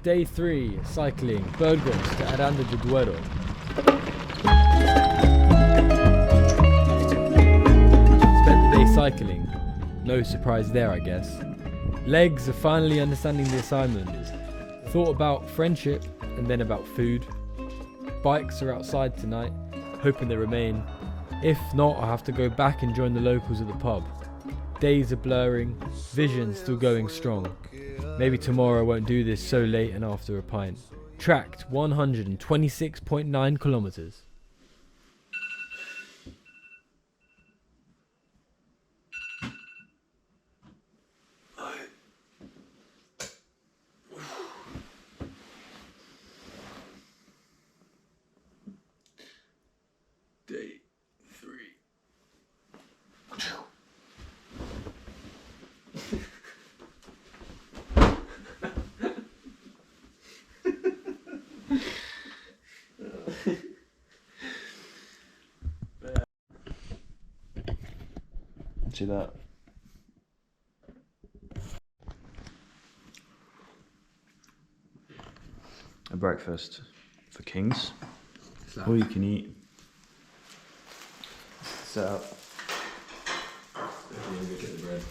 Day 3, cycling, Burgos to Aranda de Duero. Spent the day cycling, no surprise there I guess. Legs are finally understanding the assignment. Thought about friendship and then about food. Bikes are outside tonight, hoping they remain. If not, I'll have to go back and join the locals at the pub. Days are blurring, vision still going strong. Maybe tomorrow I won't do this so late and after a pint. Tracked 126.9 kilometers. Day 3. See that? A breakfast for kings. All you can eat. Set up. Look at the bread.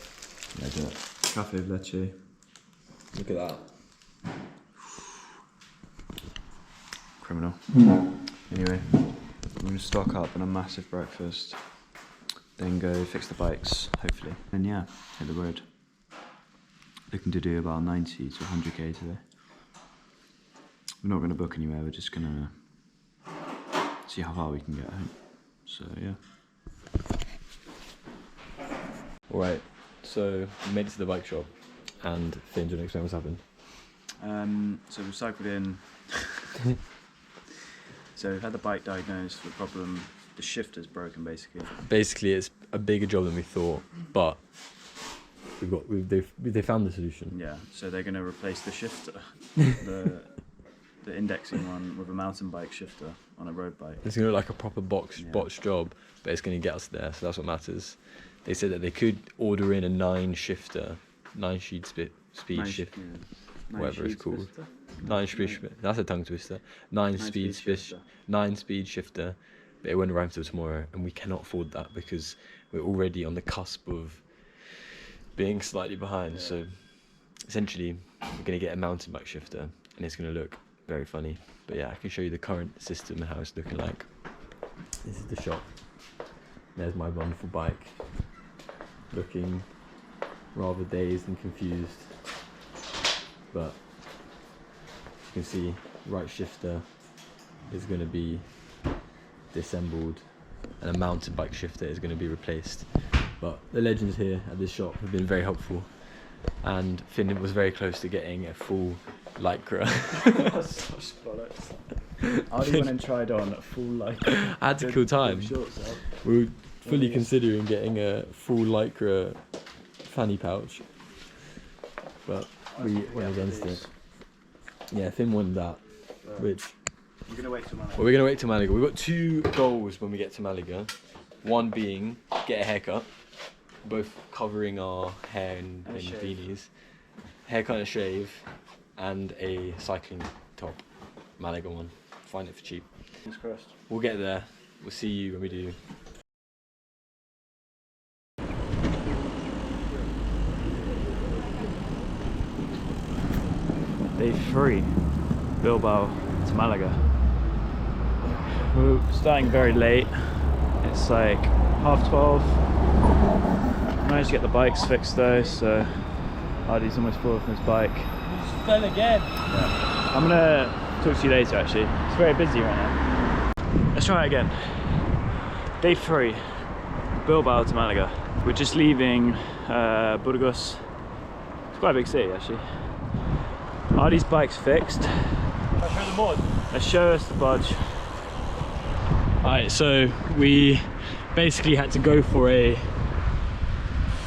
Imagine it. Cafe of leche. Look at that. Criminal. Anyway, we're going to stock up on a massive breakfast. Then go fix the bikes, hopefully. And yeah, hit the road. Looking to do about 90 to 100k today. We're not going to book anywhere, we're just going to see how far we can get home. So yeah. Alright, so we made it to the bike shop and Finn, do you want to explain what's happened? So we've cycled in. So we've had the bike diagnosed with a problem. The shifter's broken basically. Basically it's a bigger job than we thought, but they found the solution. Yeah, so they're going to replace the shifter, the indexing one, with a mountain bike shifter on a road bike. It's going to look like a proper botched job, but it's going to get us there, so that's what matters. They said that they could order in a 9-speed shift, whatever it's called. 9-speed, that's a tongue twister. 9-speed shifter, but it won't arrive till tomorrow, and we cannot afford that because we're already on the cusp of being slightly behind. Yeah. So essentially, we're going to get a mountain bike shifter, and it's going to look very funny. But yeah, I can show you the current system and how it's looking like. This is the shop. There's my wonderful bike, looking rather dazed and confused. But you can see, right shifter is going to be disassembled, and a mountain bike shifter is going to be replaced. But the legends here at this shop have been very helpful, and Finn was very close to getting a full lycra. Such bollocks. I already went and tried on a full lycra. I had to kill time. We were fully considering getting a full lycra fanny pouch, but we went against it. Yeah, Finn won that, which... We're going to wait till Malaga. Well, we're going to wait till Malaga. We've got 2 goals when we get to Malaga. One being get a haircut, both covering our hair and beanies. Haircut and a shave, and a cycling top. Malaga one. Find it for cheap. Fingers crossed. We'll get there. We'll see you when we do. Day 3, Bilbao to Malaga. We're starting very late. It's like 12:30. Managed to get the bikes fixed though, so Ardy's almost fallen from his bike. You just fell again. Yeah. I'm gonna talk to you later actually. It's very busy right now. Let's try it again. Day 3, Bilbao to Malaga. We're just leaving Burgos. It's quite a big city actually. Ardy's bike's fixed. Let's show the mod. Let's show us the budge. Alright, so we basically had to go for I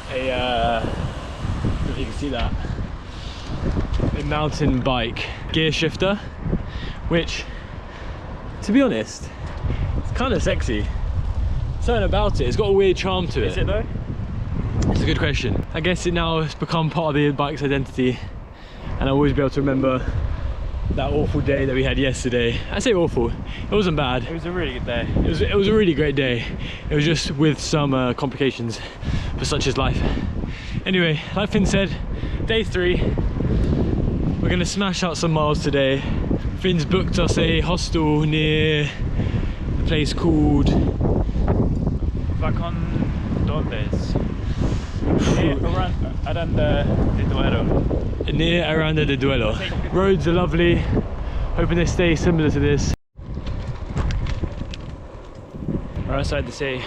don't know if you can see that, a mountain bike gear shifter, which, to be honest, it's kind of sexy. Something about it, it's got a weird charm to it. Is it though? It's a good question. I guess it now has become part of the bike's identity, and I'll always be able to remember that awful day that we had yesterday. I say awful, it wasn't bad. It was a really good day. It was a really great day. It was just with some complications, but such is life. Anyway, like Finn said, day 3. We're gonna smash out some miles today. Finn's booked us a hostel near a place called Dondes. Aranda de Duero. Near Aranda de Duero. Roads are lovely. Hoping they stay similar to this. We're outside the sea.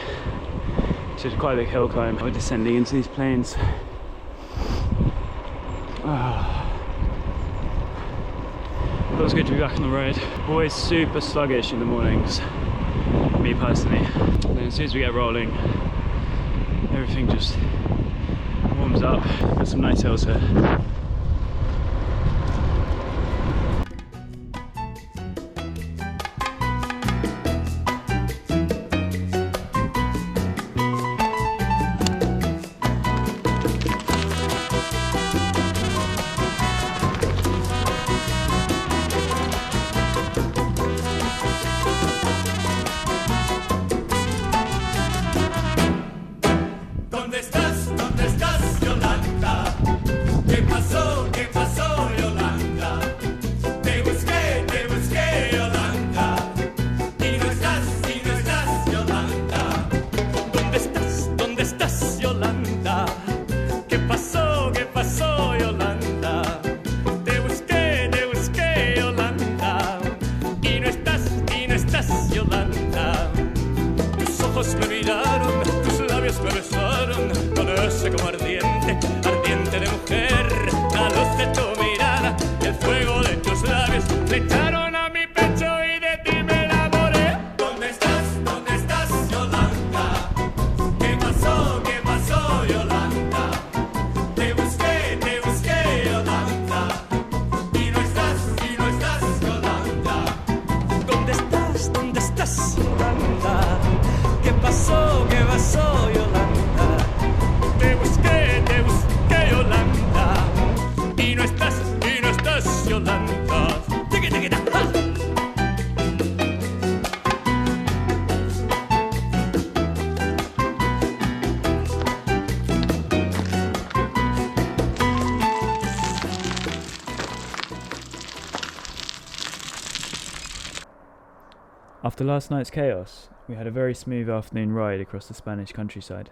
It's quite a big hill climb. We're descending into these plains. Feels good to be back on the road. Always super sluggish in the mornings, me personally. And then as soon as we get rolling, everything just warms up. Got some nice hills here. After last night's chaos, we had a very smooth afternoon ride across the Spanish countryside.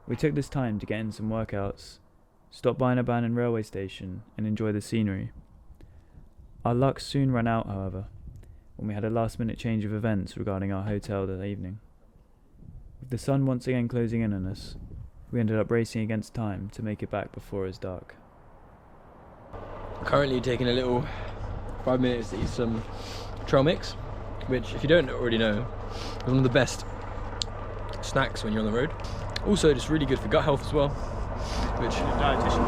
We took this time to get in some workouts, stop by an abandoned railway station and enjoy the scenery. Our luck soon ran out, however, when we had a last-minute change of events regarding our hotel that evening. With the sun once again closing in on us, we ended up racing against time to make it back before it was dark. Currently taking a little 5 minutes to eat some trail mix, which, if you don't already know, is one of the best snacks when you're on the road. Also, just really good for gut health as well, which Dietitian.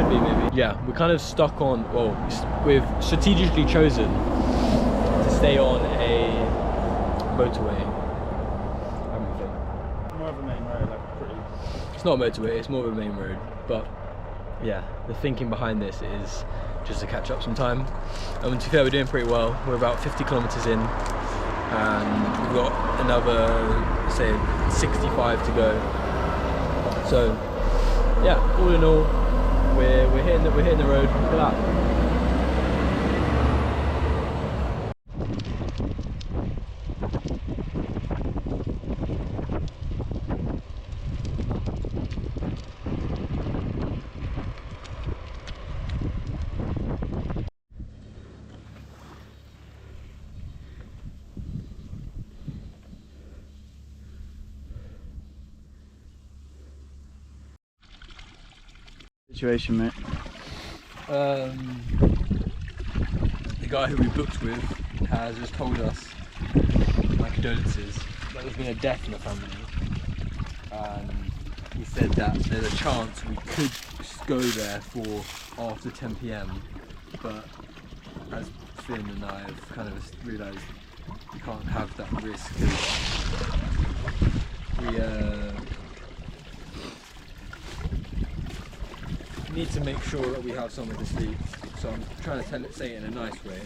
should be maybe. Yeah, we're kind of stuck on, well, we've strategically chosen to stay on a motorway. More of a main road, like pretty. It's not a motorway, it's more of a main road, but yeah, the thinking behind this is just to catch up some time. And to be fair, we're doing pretty well. We're about 50 kilometers in, and we've got another, say, 65 to go. So yeah, all in all, we're hitting the road. Look at that. Situation, mate. The guy who we booked with has just told us, my condolences, that there's been a death in the family. He said that there's a chance we could go there for after 10 PM, but as Finn and I have kind of realised, we can't have that risk. need to make sure that we have somewhere to sleep. So I'm trying to say it in a nice way.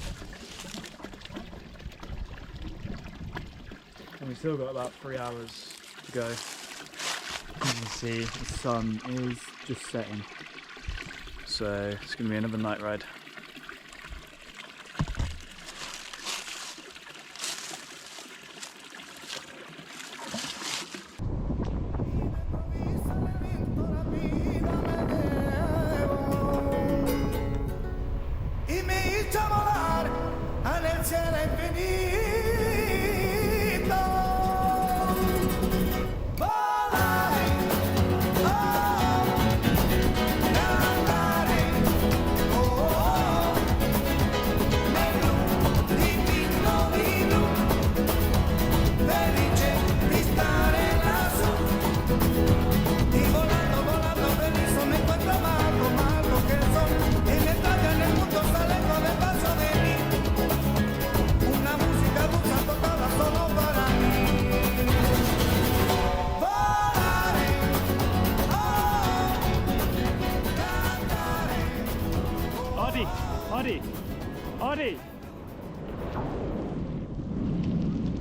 And we've still got about 3 hours to go. As you can see, the sun is just setting. So it's going to be another night ride.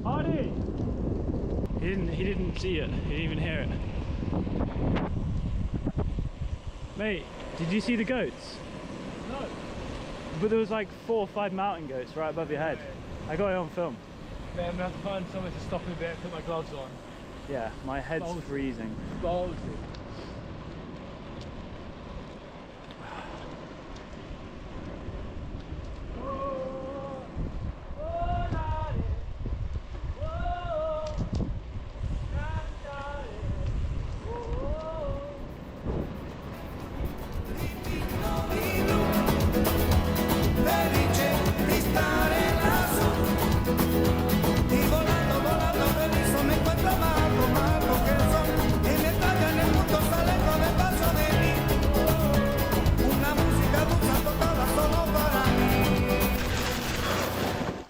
Artie! He didn't see it. He didn't even hear it. Mate, did you see the goats? No. But there was like 4 or 5 mountain goats right above your head. I got it on film. Mate, I'm gonna have to find somewhere to stop me a bit, put my gloves on. Yeah, my head's freezing. Balls.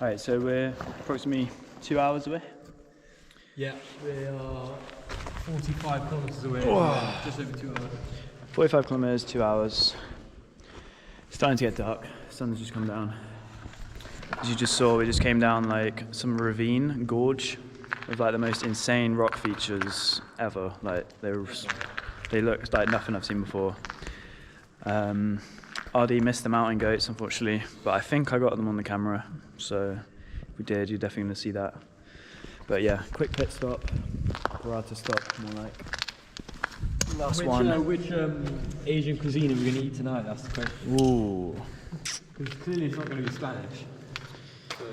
Alright, so we're approximately 2 hours away. Yeah, we are 45 kilometres away. Just over 2 hours. 45 kilometers, 2 hours. It's starting to get dark. The sun's just come down. As you just saw, we just came down like some ravine, gorge, with like the most insane rock features ever. Like they look like nothing I've seen before. RD missed the mountain goats, unfortunately, but I think I got them on the camera. So if we did, you're definitely gonna see that. But yeah, quick pit stop. We're out to stop, more like. Last one. Which Asian cuisine are we going to eat tonight? That's the question. Ooh. Because clearly it's not going to be Spanish. So,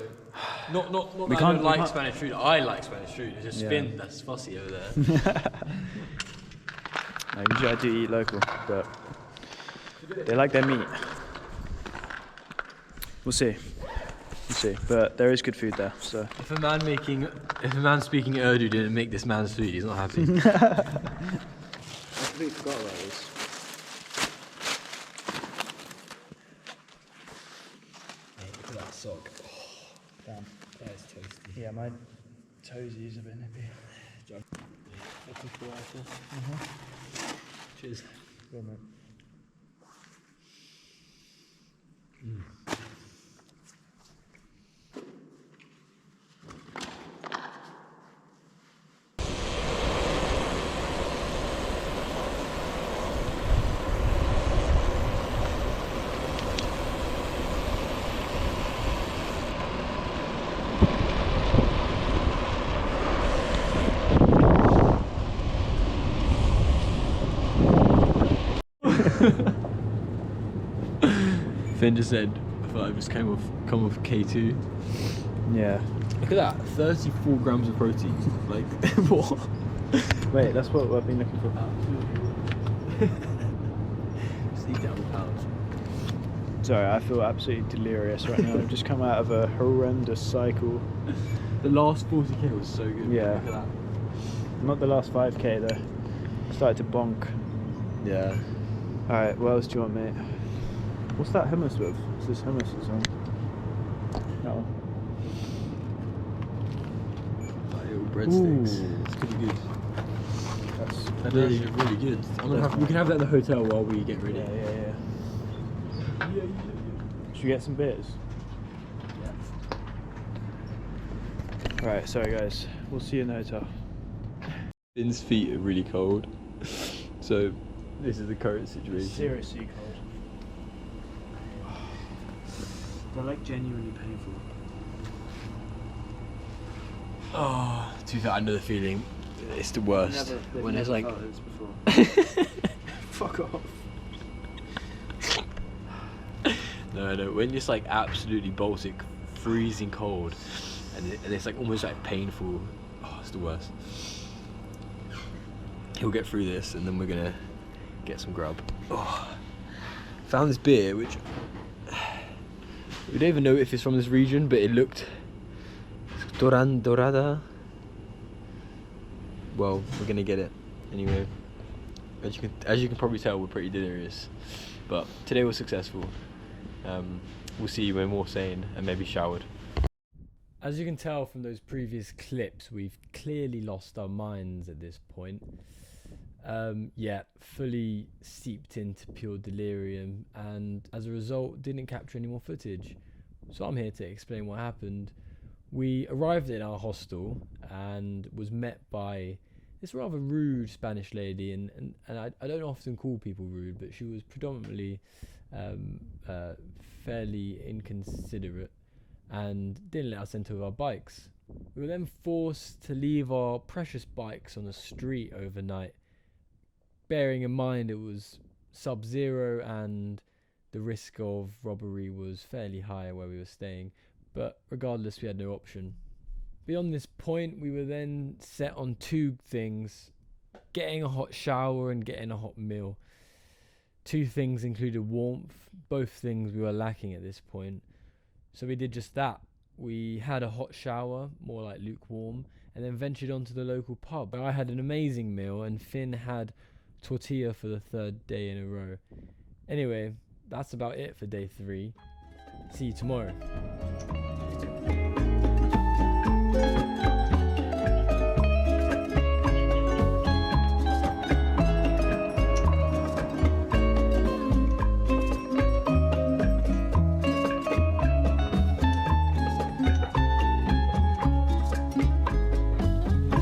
not We I can't don't like Spanish food. I like Spanish food. It's just Finn that's fussy over there. No, usually I do eat local, but they like their meat. We'll see. We'll see. But there is good food there, so. If a man speaking Urdu didn't make this man's food, he's not happy. I completely forgot about this. Hey, look at that sock. Oh, damn, that is toasty. Yeah, my toesies a bit nippy. Cheers. Good, mate. Finn just said, I thought I just come off K2. Yeah. Look at that, 34 grams of protein. Like, what? Wait, that's what I've been looking for. Just eat double pounds. Sorry, I feel absolutely delirious right now. I've just come out of a horrendous cycle. The last 40k was so good. Yeah. Look at that. Not the last 5k though. Started to bonk. Yeah. Alright, what else do you want, mate? What's that hummus with? Is this hummus or something? No. Like little breadsticks. Ooh. It's pretty good. That's Really, really good. we can have that at the hotel while we get ready. Yeah. Should we get some beers? Yeah. Right, sorry guys. We'll see you in the hotel. Finn's feet are really cold, so this is the current situation. Seriously cold. They're like genuinely painful. Oh, to be fair, I know the feeling. It's the worst. When it's like. This before. Fuck off. No. When it's like absolutely Baltic, freezing cold, and it's like almost like painful. Oh, it's the worst. He'll get through this, and then we're gonna get some grub. Oh, found this beer, which we don't even know if it's from this region, but it looked Dorada. Well, we're gonna get it anyway. As you can probably tell, we're pretty delirious, but today was successful. We'll see you when more sane and maybe showered. As you can tell from those previous clips, we've clearly lost our minds at this point. Fully steeped into pure delirium, and as a result didn't capture any more footage. So I'm here to explain what happened. We arrived in our hostel and was met by this rather rude Spanish lady, and I don't often call people rude, but she was predominantly fairly inconsiderate and didn't let us enter our bikes. We were then forced to leave our precious bikes on the street overnight, bearing in mind it was sub-zero and the risk of robbery was fairly high where we were staying, but regardless we had no option. Beyond this point, we were then set on two things: getting a hot shower and getting a hot meal. Two things included warmth, both things we were lacking at this point. So we did just that. We had a hot shower, more like lukewarm, and then ventured onto the local pub. I had an amazing meal and Finn had tortilla for the third day in a row. Anyway, that's about it for day 3. See you tomorrow.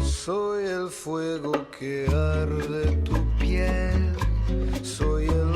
Soy el fuego que arde tu piel, soy el